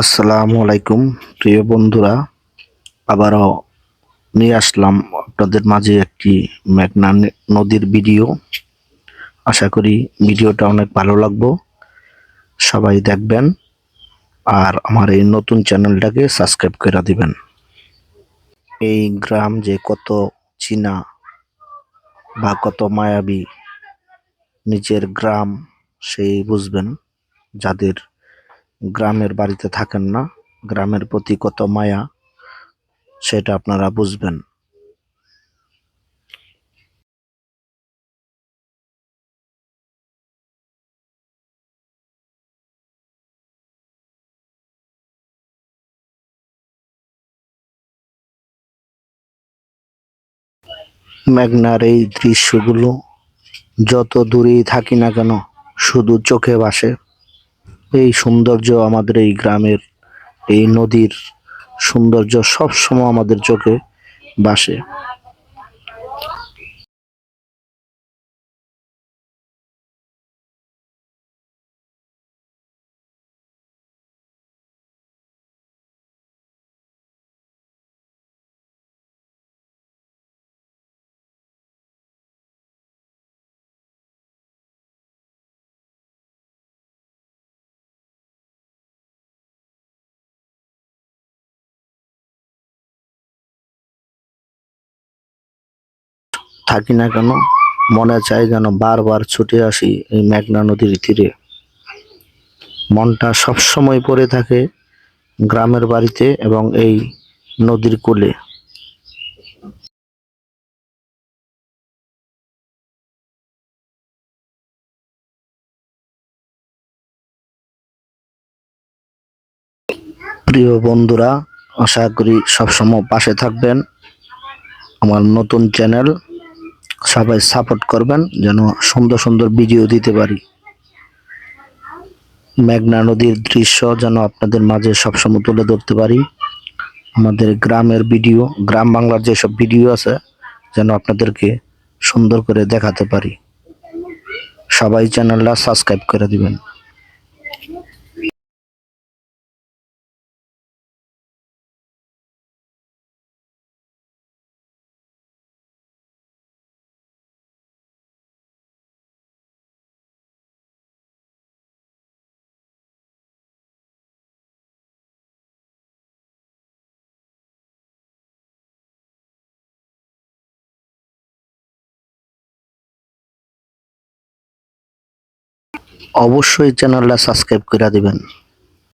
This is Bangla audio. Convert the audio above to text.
আসসালামু আলাইকুম প্রিয় বন্ধুরা, আবারও নিয়ে আসলাম আপনাদের মাঝে একটি মেঘনা নদীর ভিডিও। আশা করি ভিডিওটা অনেক ভালো লাগবে, সবাই দেখবেন আর আমার এই নতুন চ্যানেলটাকে সাবস্ক্রাইব করে দিবেন। এই গ্রাম যে কত চীনা বা কত মায়াবী, নিজের গ্রাম সেই বুঝবেন যাদের গ্রামের বাড়িতে থাকেন না, গ্রামের প্রতি কত মায়া সেটা আপনারা বুঝবেন। মেঘনার এই দৃশ্যগুলো যত দূরেই থাকি না কেন শুধু চোখে ভাসে। এই সৌন্দর্য আমাদের এই গ্রামের, এই নদীর সৌন্দর্য সব সময় আমাদের চোখে ভাসে। থাকি না কেন মনে চায় যেন বারবার ছুটে আসি এই মেঘনা নদীর তীরে। মনটা সব সময় পড়ে থাকে গ্রামের বাড়িতে এবং এই নদীর কূলে। প্রিয় বন্ধুরা, আশা করি সবসময় পাশে থাকবেন। আমার নতুন চ্যানেল সবাই সাপোর্ট করবেন যেন সুন্দর সুন্দর ভিডিও দিতে পারি। মেঘনা নদীর দৃশ্য যেন আপনাদের মাঝে সবসময় তুলে ধরতে পারি। আমাদের গ্রামের ভিডিও, গ্রাম বাংলার যেসব ভিডিও আছে যেন আপনাদেরকে সুন্দর করে দেখাতে পারি। সবাই চ্যানেলটা সাবস্ক্রাইব করে দিবেন। অবশ্যই চ্যানেলটা সাবস্ক্রাইব করে দিবেন।